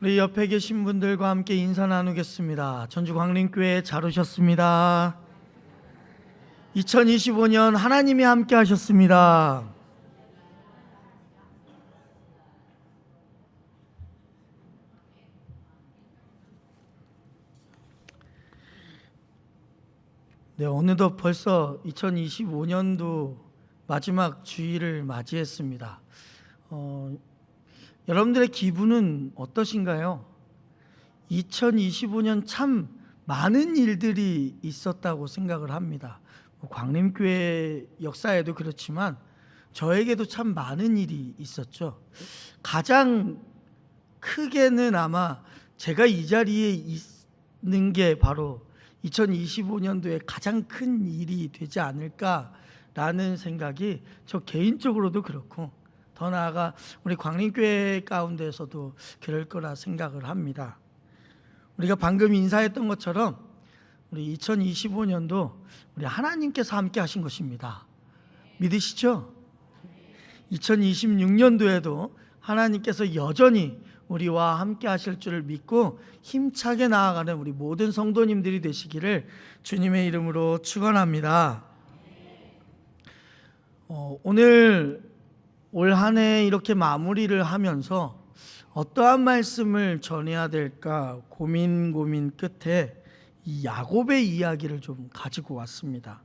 우리 옆에 계신 분들과 함께 인사 나누겠습니다. 전주광림교회 잘 오셨습니다. 2025년 하나님이 함께 하셨습니다. 네, 어느덧 벌써 2025년도 마지막 주일을 맞이했습니다. 여러분들의 기분은 어떠신가요? 2025년 참 많은 일들이 있었다고 생각을 합니다. 광림교회 역사에도 그렇지만 저에게도 참 많은 일이 있었죠. 가장 크게는 아마 제가 이 자리에 있는 게 바로 2025년도에 가장 큰 일이 되지 않을까라는 생각이 저 개인적으로도 그렇고 더 나아가 우리 광림교회 가운데서도 그럴 거라 생각을 합니다. 우리가 방금 인사했던 것처럼 우리 2025년도 우리 하나님께서 함께 하신 것입니다. 믿으시죠? 2026년도에도 하나님께서 여전히 우리와 함께 하실 줄을 믿고 힘차게 나아가는 우리 모든 성도님들이 되시기를 주님의 이름으로 축원합니다. 오늘 올 한 해 이렇게 마무리를 하면서 어떠한 말씀을 전해야 될까 고민 끝에 이 야곱의 이야기를 좀 가지고 왔습니다.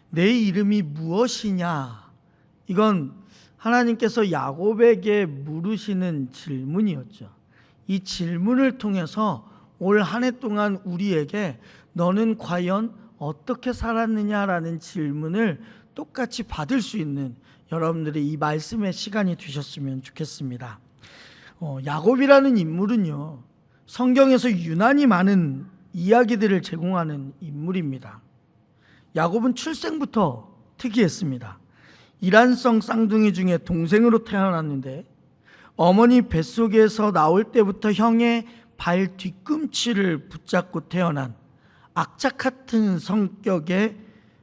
내 이름이 무엇이냐? 이건 하나님께서 야곱에게 물으시는 질문이었죠. 이 질문을 통해서 올 한 해 동안 우리에게 너는 과연 어떻게 살았느냐라는 질문을 똑같이 받을 수 있는 여러분들이 이 말씀의 시간이 되셨으면 좋겠습니다. 야곱이라는 인물은요, 성경에서 유난히 많은 이야기들을 제공하는 인물입니다. 야곱은 출생부터 특이했습니다. 이란성 쌍둥이 중에 동생으로 태어났는데 어머니 뱃속에서 나올 때부터 형의 발 뒤꿈치를 붙잡고 태어난 악착 같은 성격의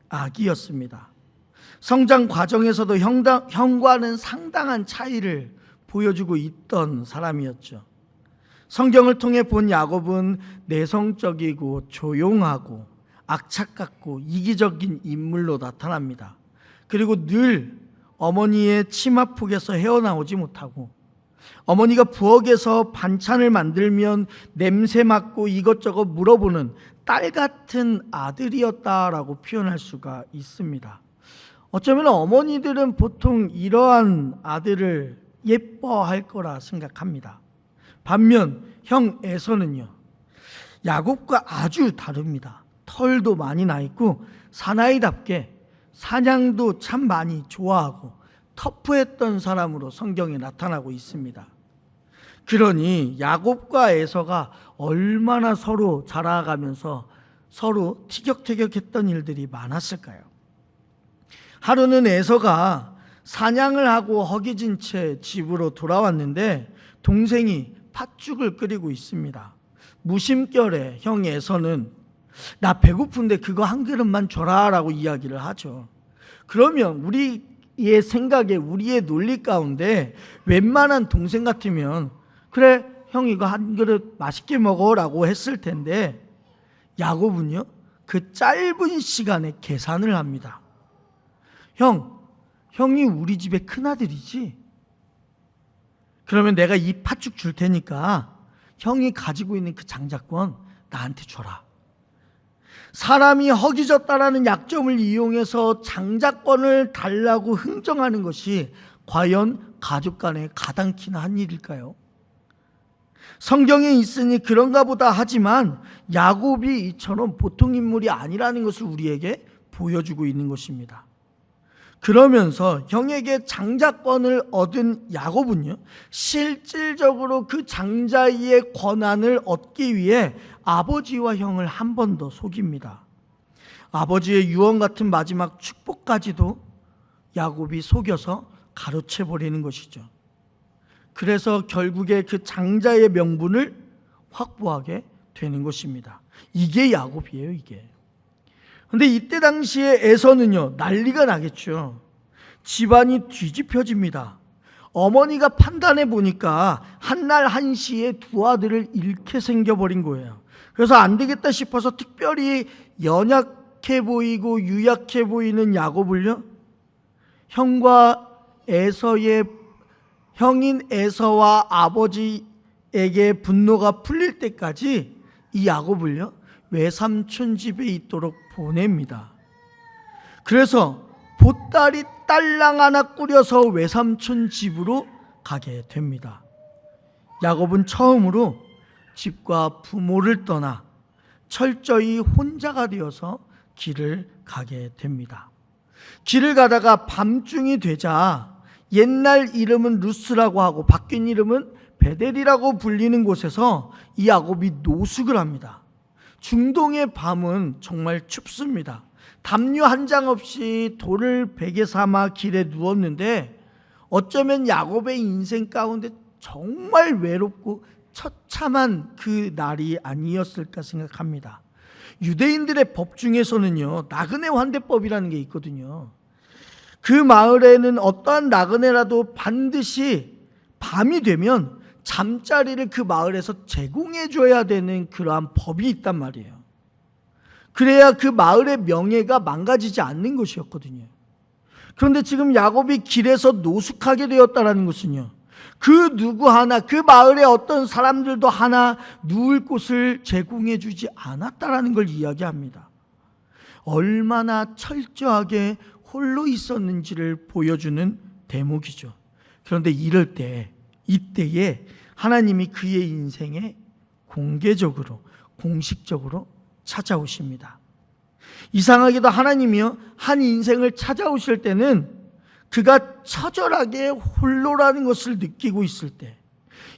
아기였습니다. 성장 과정에서도 형과는 상당한 차이를 보여주고 있던 사람이었죠. 성경을 통해 본 야곱은 내성적이고 조용하고 악착 같고 이기적인 인물로 나타납니다. 그리고 늘 어머니의 치마폭에서 헤어나오지 못하고 어머니가 부엌에서 반찬을 만들면 냄새 맡고 이것저것 물어보는 딸 같은 아들이었다라고 표현할 수가 있습니다. 어쩌면 어머니들은 보통 이러한 아들을 예뻐할 거라 생각합니다. 반면 형 에서는요, 야곱과 아주 다릅니다. 털도 많이 나 있고 사나이답게 사냥도 참 많이 좋아하고 터프했던 사람으로 성경에 나타나고 있습니다. 그러니 야곱과 에서가 얼마나 서로 자라가면서 서로 티격태격했던 일들이 많았을까요? 하루는 에서가 사냥을 하고 허기진 채 집으로 돌아왔는데 동생이 팥죽을 끓이고 있습니다. 무심결에 형 에서는 나 배고픈데 그거 한 그릇만 줘라 라고 이야기를 하죠. 그러면 우리의 생각에 우리의 논리 가운데 웬만한 동생 같으면 그래 형 이거 한 그릇 맛있게 먹어 라고 했을 텐데 야곱은요 그 짧은 시간에 계산을 합니다. 형이 우리 집의 큰아들이지? 그러면 내가 이 팥죽 줄 테니까 형이 가지고 있는 그 장자권 나한테 줘라. 사람이 허기졌다라는 약점을 이용해서 장자권을 달라고 흥정하는 것이 과연 가족 간에 가당키나 한 일일까요? 성경에 있으니 그런가 보다 하지만 야곱이 이처럼 보통 인물이 아니라는 것을 우리에게 보여주고 있는 것입니다. 그러면서 형에게 장자권을 얻은 야곱은요, 실질적으로 그 장자의 권한을 얻기 위해 아버지와 형을 한 번 더 속입니다. 아버지의 유언 같은 마지막 축복까지도 야곱이 속여서 가로채버리는 것이죠. 그래서 결국에 그 장자의 명분을 확보하게 되는 것입니다. 이게 야곱이에요, 이게. 근데 이때 당시에 에서는요, 난리가 나겠죠. 집안이 뒤집혀집니다. 어머니가 판단해 보니까 한날 한시에 두 아들을 잃게 생겨버린 거예요. 그래서 안 되겠다 싶어서 특별히 연약해 보이고 유약해 보이는 야곱을요, 형인 에서와 아버지에게 분노가 풀릴 때까지 이 야곱을요, 외삼촌 집에 있도록 보냅니다. 그래서 보따리 딸랑 하나 꾸려서 외삼촌 집으로 가게 됩니다. 야곱은 처음으로 집과 부모를 떠나 철저히 혼자가 되어서 길을 가게 됩니다. 길을 가다가 밤중이 되자 옛날 이름은 루스라고 하고 바뀐 이름은 베델이라고 불리는 곳에서 이 야곱이 노숙을 합니다. 중동의 밤은 정말 춥습니다. 담요 한 장 없이 돌을 베개 삼아 길에 누웠는데 어쩌면 야곱의 인생 가운데 정말 외롭고 처참한 그 날이 아니었을까 생각합니다. 유대인들의 법 중에서는요, 나그네 환대법이라는 게 있거든요. 그 마을에는 어떠한 나그네라도 반드시 밤이 되면 잠자리를 그 마을에서 제공해 줘야 되는 그러한 법이 있단 말이에요. 그래야 그 마을의 명예가 망가지지 않는 것이었거든요. 그런데 지금 야곱이 길에서 노숙하게 되었다는 것은요, 그 누구 하나, 그 마을의 어떤 사람들도 하나 누울 곳을 제공해 주지 않았다라는 걸 이야기합니다. 얼마나 철저하게 홀로 있었는지를 보여주는 대목이죠. 그런데 이때에 하나님이 그의 인생에 공개적으로, 공식적으로 찾아오십니다. 이상하게도 하나님이요, 한 인생을 찾아오실 때는 그가 처절하게 홀로라는 것을 느끼고 있을 때,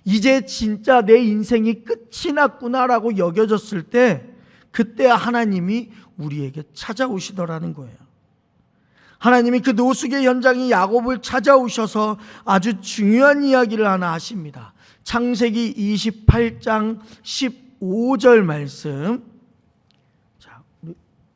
이제 진짜 내 인생이 끝이 났구나라고 여겨졌을 때, 그때 하나님이 우리에게 찾아오시더라는 거예요. 하나님이 그 노숙의 현장이 야곱을 찾아오셔서 아주 중요한 이야기를 하나 하십니다. 창세기 28장 15절 말씀.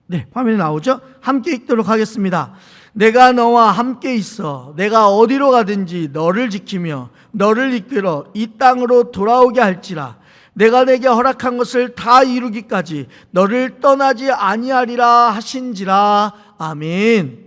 네, 화면에 나오죠? 함께 읽도록 하겠습니다. 내가 너와 함께 있어 내가 어디로 가든지 너를 지키며 너를 이끌어 이 땅으로 돌아오게 할지라. 내가 내게 허락한 것을 다 이루기까지 너를 떠나지 아니하리라 하신지라. 아멘.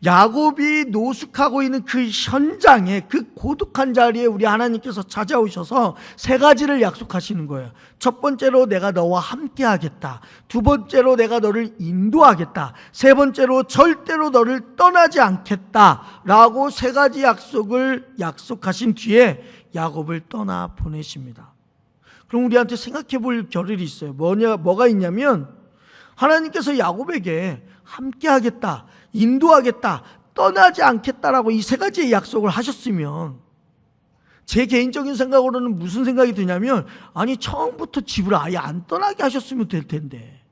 야곱이 노숙하고 있는 그 현장에, 그 고독한 자리에 우리 하나님께서 찾아오셔서 세 가지를 약속하시는 거예요. 첫 번째로 내가 너와 함께 하겠다. 두 번째로 내가 너를 인도하겠다. 세 번째로 절대로 너를 떠나지 않겠다 라고 세 가지 약속을 약속하신 뒤에 야곱을 떠나 보내십니다. 그럼 우리한테 생각해 볼 겨를이 있어요. 뭐가 있냐면, 하나님께서 야곱에게 함께 하겠다, 인도하겠다, 떠나지 않겠다라고 이 세 가지의 약속을 하셨으면, 제 개인적인 생각으로는 무슨 생각이 드냐면, 아니 처음부터 집을 아예 안 떠나게 하셨으면 될 텐데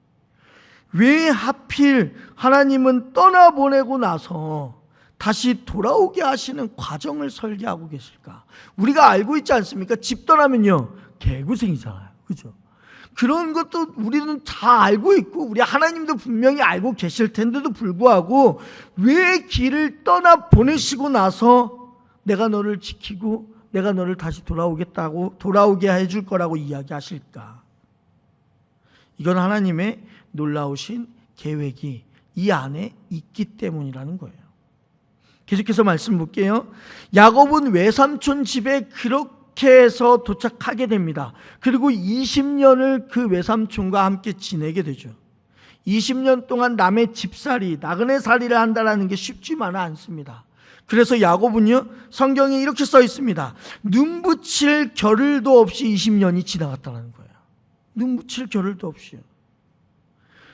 왜 하필 하나님은 떠나보내고 나서 다시 돌아오게 하시는 과정을 설계하고 계실까? 우리가 알고 있지 않습니까? 집 떠나면요 개고생이잖아요, 그죠? 그런 것도 우리는 다 알고 있고 우리 하나님도 분명히 알고 계실 텐데도 불구하고 왜 길을 떠나 보내시고 나서 내가 너를 지키고 내가 너를 다시 돌아오게 해줄 거라고 이야기하실까? 이건 하나님의 놀라우신 계획이 이 안에 있기 때문이라는 거예요. 계속해서 말씀 볼게요. 야곱은 외삼촌 집에 그렇게 해서 도착하게 됩니다. 그리고 20년을 그 외삼촌과 함께 지내게 되죠. 20년 동안 남의 집살이, 나그네 살이를 한다는 게 쉽지만은 않습니다. 그래서 야곱은요, 성경에 이렇게 써 있습니다. 눈 붙일 겨를도 없이 20년이 지나갔다는 거예요. 눈 붙일 겨를도 없이요.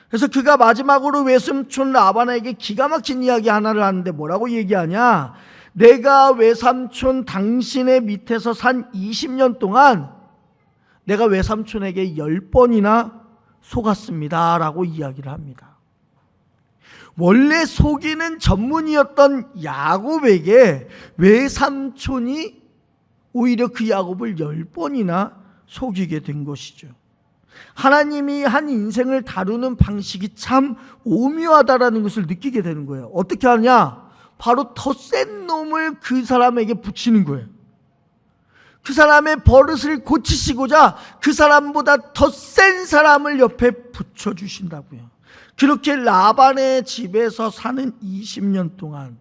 그래서 그가 마지막으로 외삼촌 라반에게 기가 막힌 이야기 하나를 하는데 뭐라고 얘기하냐? 내가 외삼촌 당신의 밑에서 산 20년 동안 내가 외삼촌에게 10번이나 속았습니다 라고 이야기를 합니다. 원래 속이는 전문이었던 야곱에게 외삼촌이 오히려 그 야곱을 10번이나 속이게 된 것이죠. 하나님이 한 인생을 다루는 방식이 참 오묘하다라는 것을 느끼게 되는 거예요. 어떻게 하냐? 바로 더 센 놈을 그 사람에게 붙이는 거예요. 그 사람의 버릇을 고치시고자 그 사람보다 더 센 사람을 옆에 붙여주신다고요. 그렇게 라반의 집에서 사는 20년 동안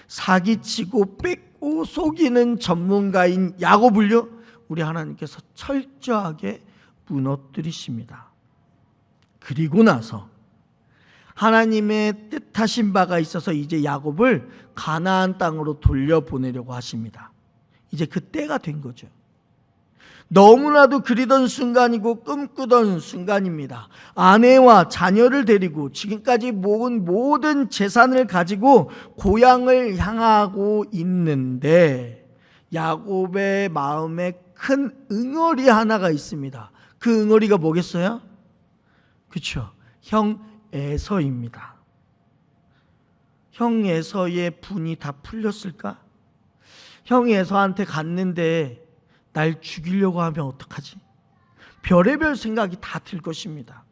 사기치고 뺏고 속이는 전문가인 야곱을요, 우리 하나님께서 철저하게 무너뜨리십니다. 그리고 나서 하나님의 뜻하신 바가 있어서 이제 야곱을 가나안 땅으로 돌려보내려고 하십니다. 이제 그 때가 된 거죠. 너무나도 그리던 순간이고 꿈꾸던 순간입니다. 아내와 자녀를 데리고 지금까지 모은 모든 재산을 가지고 고향을 향하고 있는데 야곱의 마음에 큰 응어리 하나가 있습니다. 그 응어리가 뭐겠어요? 그렇죠. 형 에서입니다. 형 에서의 분이 다 풀렸을까? 형 에서한테 갔는데 날 죽이려고 하면 어떡하지? 별의별 생각이 다 들 것입니다.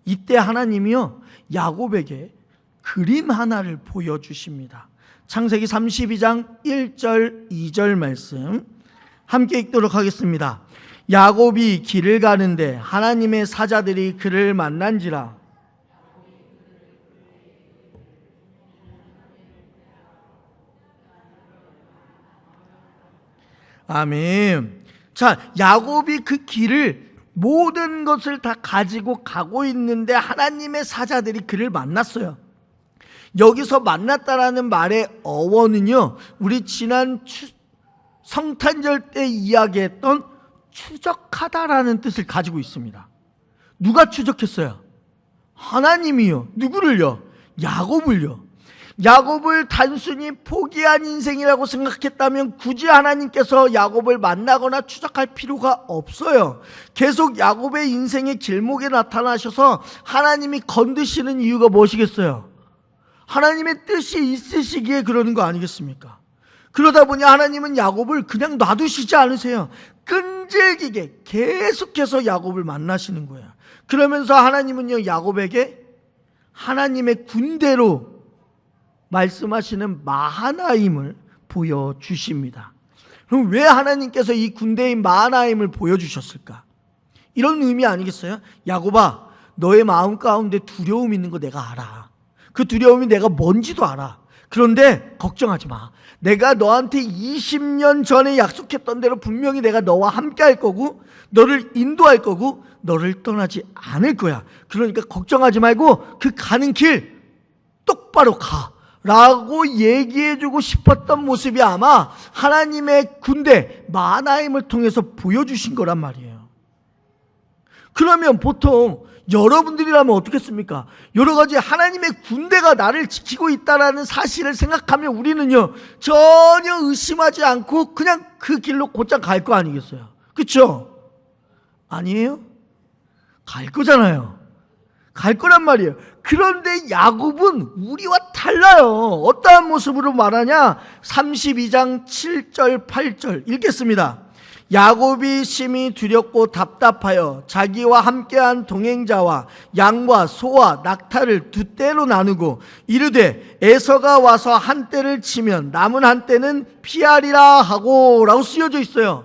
이때 하나님이요, 야곱에게 그림 하나를 보여주십니다. 창세기 32장 1절 2절 말씀 함께 읽도록 하겠습니다. 야곱이 길을 가는데 하나님의 사자들이 그를 만난지라. 아멘. 자, 야곱이 그 길을 모든 것을 다 가지고 가고 있는데 하나님의 사자들이 그를 만났어요. 여기서 만났다라는 말의 어원은요, 우리 지난 성탄절 때 이야기했던 추적하다라는 뜻을 가지고 있습니다. 누가 추적했어요? 하나님이요. 누구를요? 야곱을요. 야곱을 단순히 포기한 인생이라고 생각했다면 굳이 하나님께서 야곱을 만나거나 추적할 필요가 없어요. 계속 야곱의 인생의 길목에 나타나셔서 하나님이 건드시는 이유가 무엇이겠어요? 하나님의 뜻이 있으시기에 그러는 거 아니겠습니까? 그러다 보니 하나님은 야곱을 그냥 놔두시지 않으세요. 끈질기게 계속해서 야곱을 만나시는 거예요. 그러면서 하나님은요, 야곱에게 하나님의 군대로 말씀하시는 마하나임을 보여주십니다. 그럼 왜 하나님께서 이 군대인 마하나임을 보여주셨을까? 이런 의미 아니겠어요? 야곱아, 너의 마음 가운데 두려움 있는 거 내가 알아. 그 두려움이 내가 뭔지도 알아. 그런데 걱정하지 마. 내가 너한테 20년 전에 약속했던 대로 분명히 내가 너와 함께 할 거고 너를 인도할 거고 너를 떠나지 않을 거야. 그러니까 걱정하지 말고 그 가는 길 똑바로 가 라고 얘기해주고 싶었던 모습이 아마 하나님의 군대 마하나임을 통해서 보여주신 거란 말이에요. 그러면 보통 여러분들이라면 어떻겠습니까? 여러 가지 하나님의 군대가 나를 지키고 있다는 사실을 생각하면 우리는요, 전혀 의심하지 않고 그냥 그 길로 곧장 갈 거 아니겠어요? 그렇죠? 아니에요? 갈 거잖아요. 갈 거란 말이에요. 그런데 야곱은 우리와 달라요. 어떠한 모습으로 말하냐? 32장 7절 8절 읽겠습니다. 야곱이 심히 두렵고 답답하여 자기와 함께한 동행자와 양과 소와 낙타를 두 떼로 나누고 이르되 에서가 와서 한 떼를 치면 남은 한 떼는 피하리라 하고 라고 쓰여져 있어요.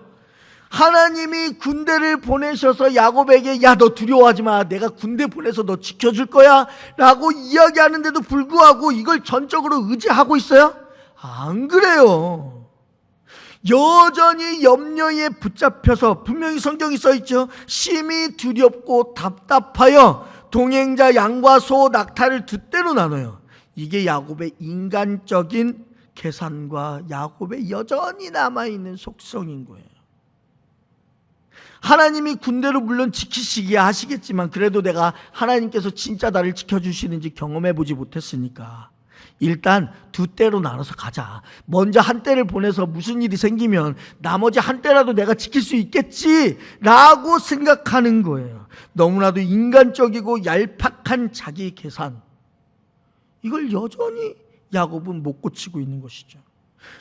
하나님이 군대를 보내셔서 야곱에게 야, 너 두려워하지 마. 내가 군대 보내서 너 지켜줄 거야 라고 이야기하는데도 불구하고 이걸 전적으로 의지하고 있어요? 안 그래요. 여전히 염려에 붙잡혀서 분명히 성경이 써있죠. 심히 두렵고 답답하여 동행자 양과 소 낙타를 두 떼로 나눠요. 이게 야곱의 인간적인 계산과 야곱의 여전히 남아있는 속성인 거예요. 하나님이 군대로 물론 지키시기야 하시겠지만 그래도 내가 하나님께서 진짜 나를 지켜주시는지 경험해보지 못했으니까 일단 두 떼로 나눠서 가자. 먼저 한 떼를 보내서 무슨 일이 생기면 나머지 한 떼라도 내가 지킬 수 있겠지라고 생각하는 거예요. 너무나도 인간적이고 얄팍한 자기 계산. 이걸 여전히 야곱은 못 고치고 있는 것이죠.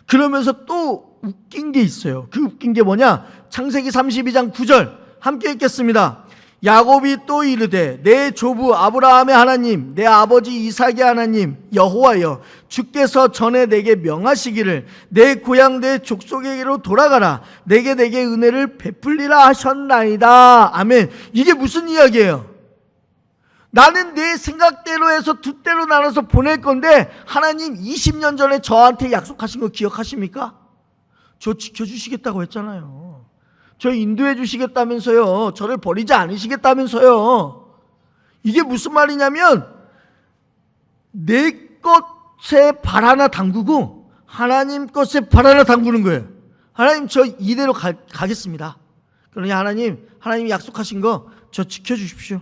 그러면서 또 웃긴 게 있어요. 그 웃긴 게 뭐냐? 창세기 32장 9절 함께 읽겠습니다. 야곱이 또 이르되 내 조부 아브라함의 하나님 내 아버지 이삭의 하나님 여호와여 주께서 전에 내게 명하시기를 내 고향 내 족속에게로 돌아가라 내게 은혜를 베풀리라 하셨나이다. 아멘. 이게 무슨 이야기예요? 나는 내 생각대로 해서 두 때로 나눠서 보낼 건데 하나님 20년 전에 저한테 약속하신 거 기억하십니까? 저 지켜주시겠다고 했잖아요. 저 인도해 주시겠다면서요. 저를 버리지 않으시겠다면서요. 이게 무슨 말이냐면 내 것에 발 하나 담그고 하나님 것에 발 하나 담그는 거예요. 하나님 저 이대로 가겠습니다. 그러니 하나님이 약속하신 거 저 지켜주십시오.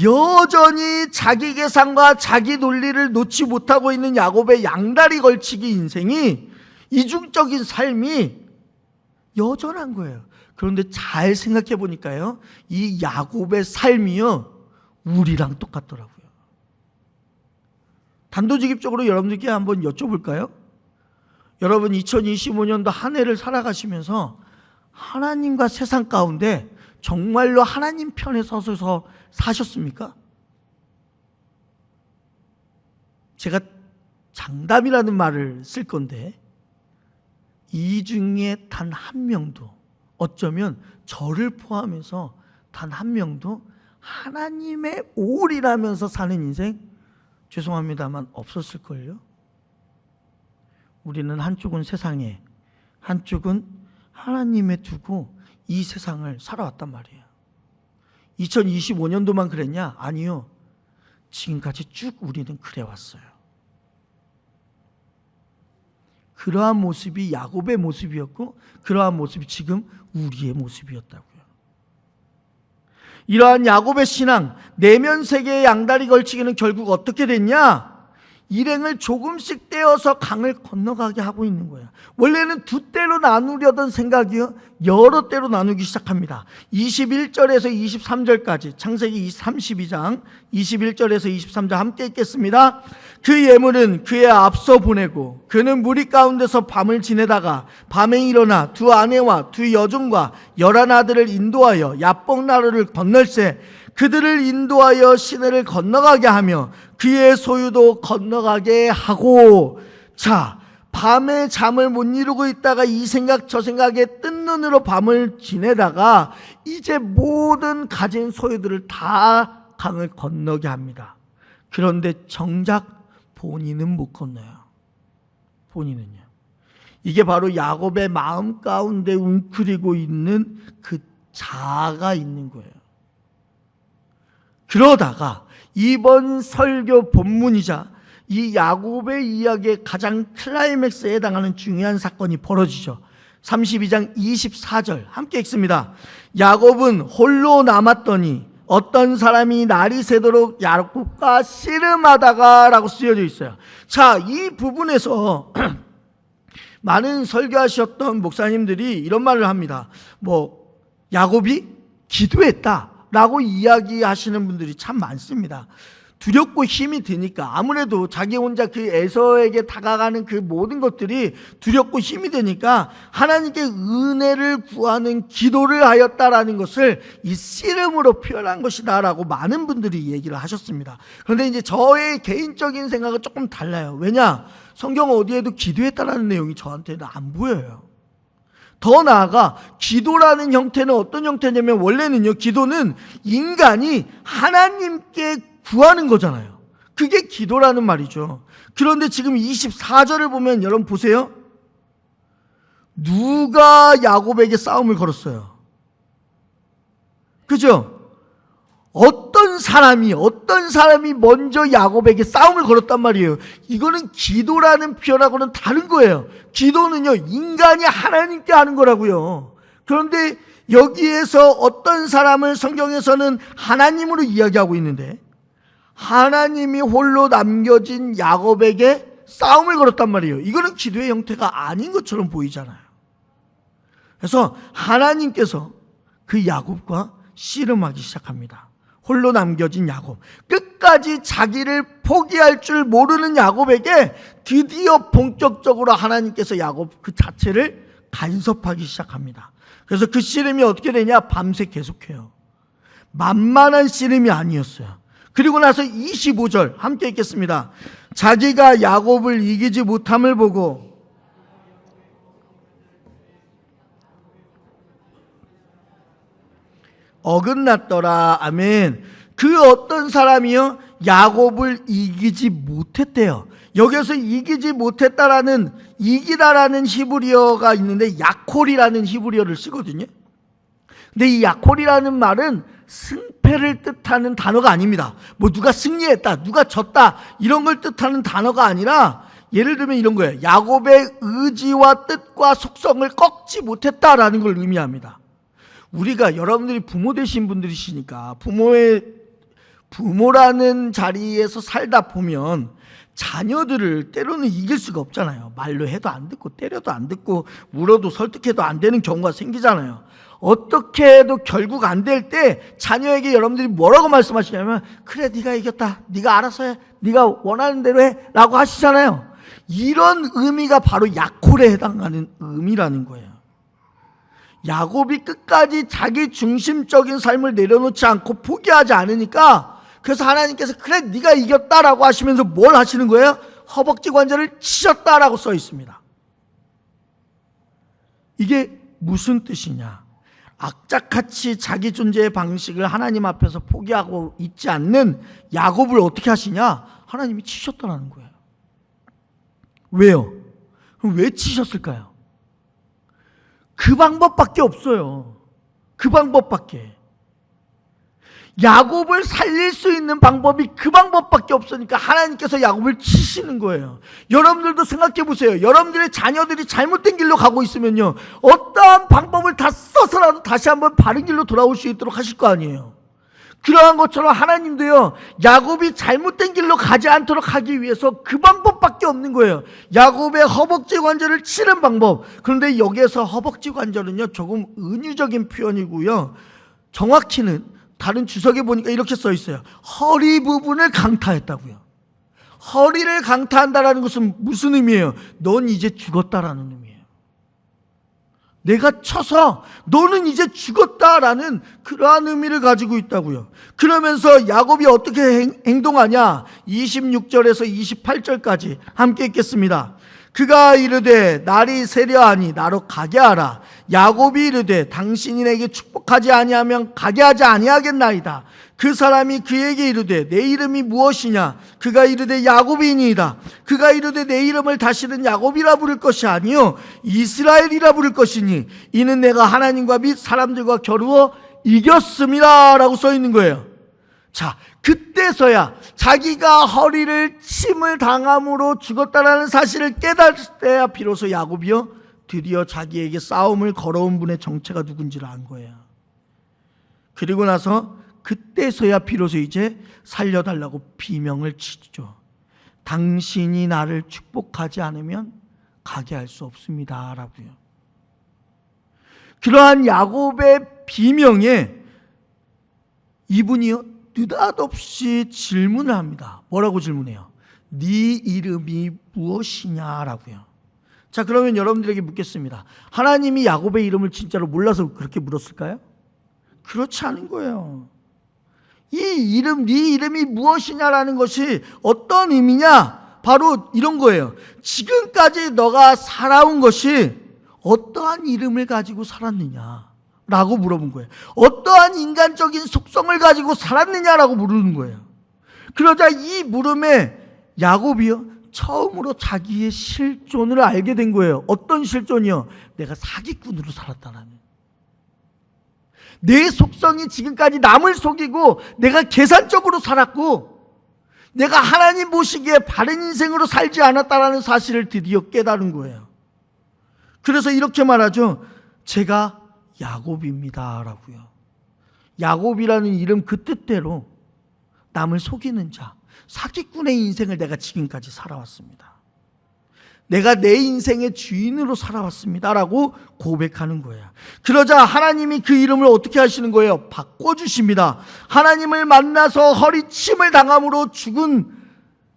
여전히 자기 계산과 자기 논리를 놓지 못하고 있는 야곱의 양다리 걸치기 인생이, 이중적인 삶이 여전한 거예요. 그런데 잘 생각해 보니까요, 이 야곱의 삶이요 우리랑 똑같더라고요. 단도직입적으로 여러분들께 한번 여쭤볼까요? 여러분 2025년도 한 해를 살아가시면서 하나님과 세상 가운데 정말로 하나님 편에 서서 사셨습니까? 제가 장담이라는 말을 쓸 건데 이 중에 단 한 명도, 어쩌면 저를 포함해서 단 한 명도 하나님의 오리라면서 사는 인생, 죄송합니다만 없었을걸요. 우리는 한쪽은 세상에, 한쪽은 하나님에 두고 이 세상을 살아왔단 말이에요. 2025년도만 그랬냐? 아니요. 지금까지 쭉 우리는 그래왔어요. 그러한 모습이 야곱의 모습이었고 그러한 모습이 지금 우리의 모습이었다고요. 이러한 야곱의 신앙, 내면 세계의 양다리 걸치기는 결국 어떻게 됐냐? 일행을 조금씩 떼어서 강을 건너가게 하고 있는 거예요. 원래는 두 때로 나누려던 생각이요 여러 때로 나누기 시작합니다. 21절에서 23절까지 창세기 32장 21절에서 23절 함께 읽겠습니다. 그 예물은 그의 앞서 보내고 그는 무리 가운데서 밤을 지내다가 밤에 일어나 두 아내와 두 여종과 11아들을 인도하여 야복 나루를 건널세 그들을 인도하여 시내를 건너가게 하며 그의 소유도 건너가게 하고. 자, 밤에 잠을 못 이루고 있다가 이 생각 저 생각에 뜬 눈으로 밤을 지내다가 이제 모든 가진 소유들을 다 강을 건너게 합니다. 그런데 정작 본인은 못 건너요. 본인은요. 이게 바로 야곱의 마음 가운데 웅크리고 있는 그 자아가 있는 거예요. 그러다가 이번 설교 본문이자 이 야곱의 이야기의 가장 클라이맥스에 해당하는 중요한 사건이 벌어지죠. 32장 24절 함께 읽습니다. 야곱은 홀로 남았더니 어떤 사람이 날이 새도록 야곱과 씨름하다가 라고 쓰여져 있어요. 자, 이 부분에서 많은 설교하셨던 목사님들이 이런 말을 합니다. 야곱이 기도했다 라고 이야기하시는 분들이 참 많습니다. 두렵고 힘이 드니까, 아무래도 자기 혼자 그 에서에게 다가가는 그 모든 것들이 두렵고 힘이 되니까 하나님께 은혜를 구하는 기도를 하였다라는 것을 이 씨름으로 표현한 것이다 라고 많은 분들이 얘기를 하셨습니다. 그런데 이제 저의 개인적인 생각은 조금 달라요. 왜냐? 성경 어디에도 기도했다라는 내용이 저한테는 안 보여요. 더 나아가 기도라는 형태는 어떤 형태냐면, 원래는요, 기도는 인간이 하나님께 구하는 거잖아요. 그게 기도라는 말이죠. 그런데 지금 24절을 보면 여러분 보세요. 누가 야곱에게 싸움을 걸었어요? 그죠? 어떤 사람이 먼저 야곱에게 싸움을 걸었단 말이에요. 이거는 기도라는 표현하고는 다른 거예요. 기도는요, 인간이 하나님께 하는 거라고요. 그런데 여기에서 어떤 사람을 성경에서는 하나님으로 이야기하고 있는데, 하나님이 홀로 남겨진 야곱에게 싸움을 걸었단 말이에요. 이거는 기도의 형태가 아닌 것처럼 보이잖아요. 그래서 하나님께서 그 야곱과 씨름하기 시작합니다. 홀로 남겨진 야곱, 끝까지 자기를 포기할 줄 모르는 야곱에게 드디어 본격적으로 하나님께서 야곱 그 자체를 간섭하기 시작합니다. 그래서 그 씨름이 어떻게 되냐? 밤새 계속해요. 만만한 씨름이 아니었어요. 그리고 나서 25절 함께 읽겠습니다. 자기가 야곱을 이기지 못함을 보고 어긋났더라. 아멘. 그 어떤 사람이요? 야곱을 이기지 못했대요. 여기서 이기지 못했다라는, 이기다라는 히브리어가 있는데 야콜이라는 히브리어를 쓰거든요. 근데 이 야콜이라는 말은 승패를 뜻하는 단어가 아닙니다. 뭐 누가 승리했다, 누가 졌다 이런 걸 뜻하는 단어가 아니라, 예를 들면 이런 거예요. 야곱의 의지와 뜻과 속성을 꺾지 못했다라는 걸 의미합니다. 우리가, 여러분들이 부모 되신 분들이시니까 부모라는 자리에서 살다 보면 자녀들을 때로는 이길 수가 없잖아요. 말로 해도 안 듣고 때려도 안 듣고 울어도 설득해도 안 되는 경우가 생기잖아요. 어떻게 해도 결국 안 될 때 자녀에게 여러분들이 뭐라고 말씀하시냐면, 그래 네가 이겼다, 네가 알아서 해, 네가 원하는 대로 해 라고 하시잖아요. 이런 의미가 바로 야콜에 해당하는 의미라는 거예요. 야곱이 끝까지 자기 중심적인 삶을 내려놓지 않고 포기하지 않으니까, 그래서 하나님께서 그래 네가 이겼다라고 하시면서 뭘 하시는 거예요? 허벅지 관절을 치셨다라고 써 있습니다. 이게 무슨 뜻이냐? 악착같이 자기 존재의 방식을 하나님 앞에서 포기하고 있지 않는 야곱을 어떻게 하시냐? 하나님이 치셨다라는 거예요. 왜요? 그럼 왜 치셨을까요? 그 방법밖에 없어요. 그 방법밖에. 야곱을 살릴 수 있는 방법이 그 방법밖에 없으니까 하나님께서 야곱을 치시는 거예요. 여러분들도 생각해 보세요. 여러분들의 자녀들이 잘못된 길로 가고 있으면요, 어떠한 방법을 다 써서라도 다시 한번 바른 길로 돌아올 수 있도록 하실 거 아니에요. 그러한 것처럼 하나님도요, 야곱이 잘못된 길로 가지 않도록 하기 위해서 그 방법밖에 없는 거예요. 야곱의 허벅지 관절을 치는 방법. 그런데 여기에서 허벅지 관절은요, 조금 은유적인 표현이고요, 정확히는 다른 주석에 보니까 이렇게 써 있어요. 허리 부분을 강타했다고요. 허리를 강타한다라는 것은 무슨 의미예요? 넌 이제 죽었다라는 의미예요. 내가 쳐서 너는 이제 죽었다라는 그러한 의미를 가지고 있다고요. 그러면서 야곱이 어떻게 행동하냐? 26절에서 28절까지 함께 읽겠습니다. 그가 이르되 날이 세려하니 나로 가게 하라. 야곱이 이르되 당신이 내게 축복하지 아니하면 가게 하지 아니하겠나이다. 그 사람이 그에게 이르되 내 이름이 무엇이냐? 그가 이르되 야곱이니이다. 그가 이르되 내 이름을 다시는 야곱이라 부를 것이 아니요 이스라엘이라 부를 것이니 이는 내가 하나님과 및 사람들과 겨루어 이겼음이라 라고 써 있는 거예요. 자, 그때서야 자기가 허리를 침을 당함으로 죽었다라는 사실을 깨달을 때야 비로소 야곱이요 드디어 자기에게 싸움을 걸어온 분의 정체가 누군지를 안 거예요. 그리고 나서 그때서야 비로소 이제 살려달라고 비명을 치죠. 당신이 나를 축복하지 않으면 가게 할 수 없습니다 라고요. 그러한 야곱의 비명에 이분이요 느닷없이 질문을 합니다. 뭐라고 질문해요? 네 이름이 무엇이냐라고요. 자, 그러면 여러분들에게 묻겠습니다. 하나님이 야곱의 이름을 진짜로 몰라서 그렇게 물었을까요? 그렇지 않은 거예요. 이 이름, 네 이름이 무엇이냐라는 것이 어떤 의미냐? 바로 이런 거예요. 지금까지 너가 살아온 것이 어떠한 이름을 가지고 살았느냐 라고 물어본 거예요. 어떠한 인간적인 속성을 가지고 살았느냐라고 물은 거예요. 그러자 이 물음에 야곱이요 처음으로 자기의 실존을 알게 된 거예요. 어떤 실존이요? 내가 사기꾼으로 살았다는. 내 속성이 지금까지 남을 속이고 내가 계산적으로 살았고 내가 하나님 보시기에 바른 인생으로 살지 않았다는 사실을 드디어 깨달은 거예요. 그래서 이렇게 말하죠. 제가 야곱입니다 라고요. 야곱이라는 이름 그 뜻대로 남을 속이는 자, 사기꾼의 인생을 내가 지금까지 살아왔습니다. 내가 내 인생의 주인으로 살아왔습니다 라고 고백하는 거예요. 그러자 하나님이 그 이름을 어떻게 하시는 거예요? 바꿔주십니다. 하나님을 만나서 허리침을 당함으로 죽은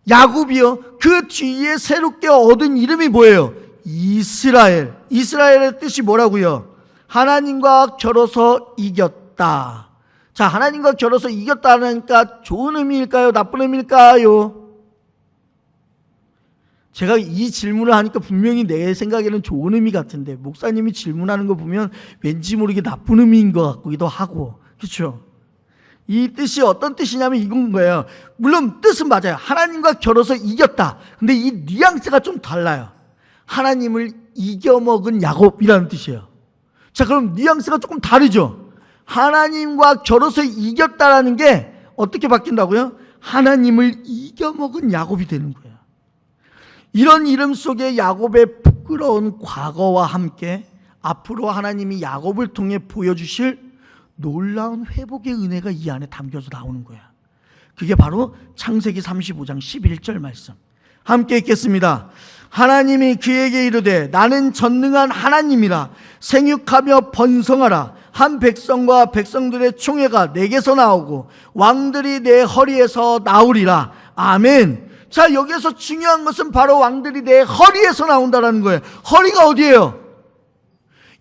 야곱이요 그 뒤에 새롭게 얻은 이름이 뭐예요? 이스라엘. 이스라엘의 뜻이 뭐라고요? 하나님과 겨뤄서 이겼다. 자, 하나님과 겨뤄서 이겼다니까 좋은 의미일까요? 나쁜 의미일까요? 제가 이 질문을 하니까 분명히 내 생각에는 좋은 의미 같은데 목사님이 질문하는 거 보면 왠지 모르게 나쁜 의미인 것 같기도 하고, 그렇죠? 이 뜻이 어떤 뜻이냐면 이건 거예요. 물론 뜻은 맞아요. 하나님과 겨뤄서 이겼다. 근데 이 뉘앙스가 좀 달라요. 하나님을 이겨먹은 야곱이라는 뜻이에요. 자, 그럼 뉘앙스가 조금 다르죠. 하나님과 겨뤄서 이겼다라는 게 어떻게 바뀐다고요? 하나님을 이겨먹은 야곱이 되는 거예요. 이런 이름 속에 야곱의 부끄러운 과거와 함께 앞으로 하나님이 야곱을 통해 보여주실 놀라운 회복의 은혜가 이 안에 담겨서 나오는 거야. 그게 바로 창세기 35장 11절 말씀. 함께 읽겠습니다. 하나님이 그에게 이르되 나는 전능한 하나님이라. 생육하며 번성하라. 한 백성과 백성들의 총회가 내게서 나오고 왕들이 내 허리에서 나오리라. 아멘. 자, 여기에서 중요한 것은 바로 왕들이 내 허리에서 나온다는 거예요. 허리가 어디예요?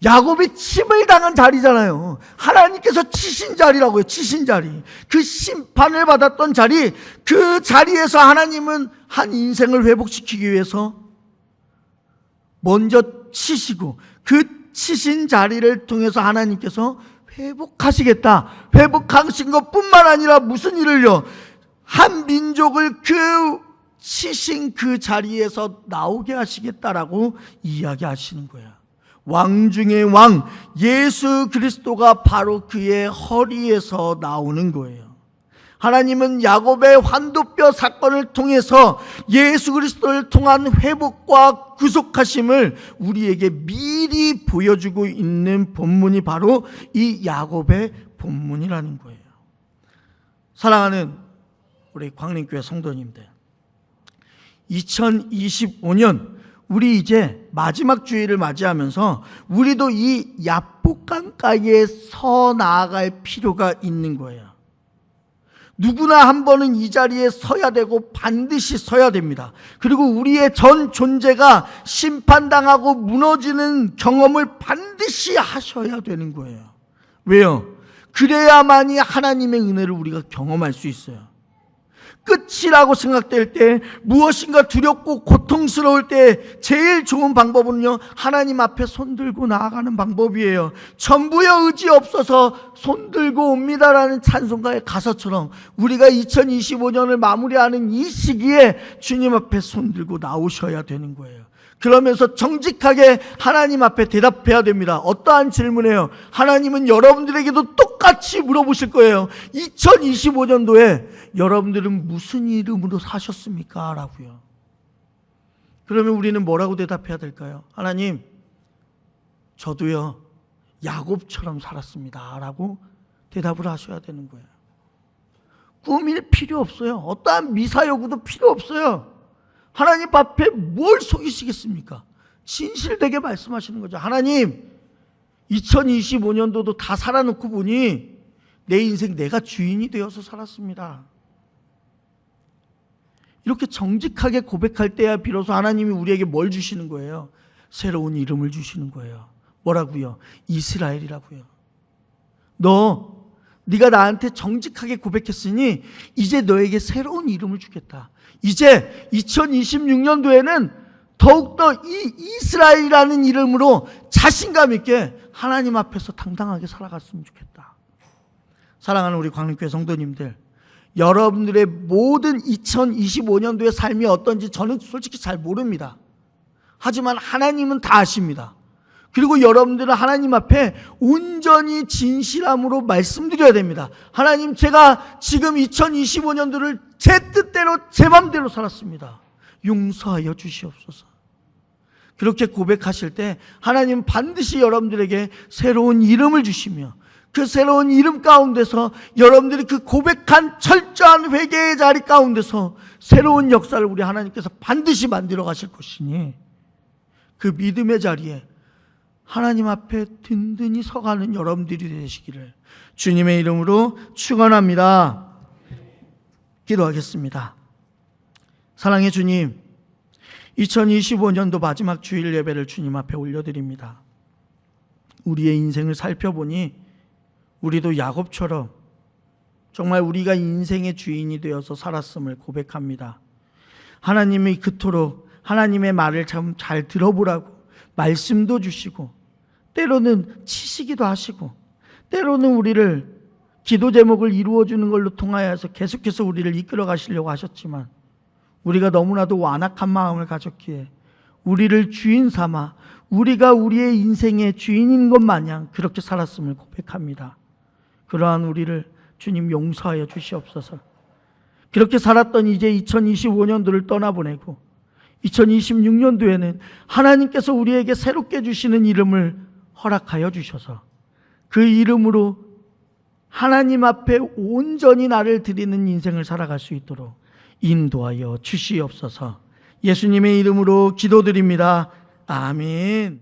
야곱이 침을 당한 자리잖아요. 하나님께서 치신 자리라고요. 치신 자리. 그 심판을 받았던 자리, 그 자리에서 하나님은 한 인생을 회복시키기 위해서 먼저 치시고 그 치신 자리를 통해서 하나님께서 회복하시겠다. 회복하신 것뿐만 아니라 무슨 일을요? 한 민족을 그 치신 그 자리에서 나오게 하시겠다라고 이야기하시는 거야. 왕 중의 왕 예수 그리스도가 바로 그의 허리에서 나오는 거예요. 하나님은 야곱의 환도뼈 사건을 통해서 예수 그리스도를 통한 회복과 구속하심을 우리에게 미리 보여주고 있는 본문이 바로 이 야곱의 본문이라는 거예요. 사랑하는 우리 광림교회 성도님들, 2025년 우리 이제 마지막 주일을 맞이하면서 우리도 이 야복강가에 서 나아갈 필요가 있는 거예요. 누구나 한 번은 이 자리에 서야 되고 반드시 서야 됩니다. 그리고 우리의 전 존재가 심판당하고 무너지는 경험을 반드시 하셔야 되는 거예요. 왜요? 그래야만이 하나님의 은혜를 우리가 경험할 수 있어요. 끝이라고 생각될 때, 무엇인가 두렵고 고통스러울 때 제일 좋은 방법은요, 하나님 앞에 손들고 나아가는 방법이에요. 전부여 의지 없어서 손들고 옵니다라는 찬송가의 가사처럼 우리가 2025년을 마무리하는 이 시기에 주님 앞에 손들고 나오셔야 되는 거예요. 그러면서 정직하게 하나님 앞에 대답해야 됩니다. 어떠한 질문이에요? 하나님은 여러분들에게도 똑같이 물어보실 거예요. 2025년도에 여러분들은 무슨 이름으로 사셨습니까? 라고요. 그러면 우리는 뭐라고 대답해야 될까요? 하나님, 저도요 야곱처럼 살았습니다 라고 대답을 하셔야 되는 거예요. 꾸밀 필요 없어요. 어떠한 미사여구도 필요 없어요. 하나님 앞에 뭘 속이시겠습니까? 진실되게 말씀하시는 거죠. 하나님, 2025년도도 다 살아놓고 보니 내 인생 내가 주인이 되어서 살았습니다. 이렇게 정직하게 고백할 때야 비로소 하나님이 우리에게 뭘 주시는 거예요? 새로운 이름을 주시는 거예요. 뭐라고요? 이스라엘이라고요. 네가 나한테 정직하게 고백했으니 이제 너에게 새로운 이름을 주겠다. 이제 2026년도에는 더욱더 이 이스라엘이라는 이름으로 자신감 있게 하나님 앞에서 당당하게 살아갔으면 좋겠다. 사랑하는 우리 광림교회 성도님들, 여러분들의 모든 2025년도의 삶이 어떤지 저는 솔직히 잘 모릅니다. 하지만 하나님은 다 아십니다. 그리고 여러분들은 하나님 앞에 온전히 진실함으로 말씀드려야 됩니다. 하나님, 제가 지금 2025년도를 제 뜻대로 제 맘대로 살았습니다. 용서하여 주시옵소서. 그렇게 고백하실 때 하나님 반드시 여러분들에게 새로운 이름을 주시며 그 새로운 이름 가운데서 여러분들이 그 고백한 철저한 회개의 자리 가운데서 새로운 역사를 우리 하나님께서 반드시 만들어 가실 것이니 그 믿음의 자리에 하나님 앞에 든든히 서가는 여러분들이 되시기를 주님의 이름으로 축원합니다. 기도하겠습니다. 사랑의 주님, 2025년도 마지막 주일 예배를 주님 앞에 올려드립니다. 우리의 인생을 살펴보니 우리도 야곱처럼 정말 우리가 인생의 주인이 되어서 살았음을 고백합니다. 하나님이 그토록 하나님의 말을 참 잘 들어보라고 말씀도 주시고 때로는 치시기도 하시고 때로는 우리를 기도 제목을 이루어주는 걸로 통하여서 계속해서 우리를 이끌어 가시려고 하셨지만 우리가 너무나도 완악한 마음을 가졌기에 우리를 주인 삼아 우리가 우리의 인생의 주인인 것 마냥 그렇게 살았음을 고백합니다. 그러한 우리를 주님 용서하여 주시옵소서. 그렇게 살았던 이제 2025년도를 떠나보내고 2026년도에는 하나님께서 우리에게 새롭게 주시는 이름을 허락하여 주셔서 그 이름으로 하나님 앞에 온전히 나를 드리는 인생을 살아갈 수 있도록 인도하여 주시옵소서. 예수님의 이름으로 기도드립니다. 아멘.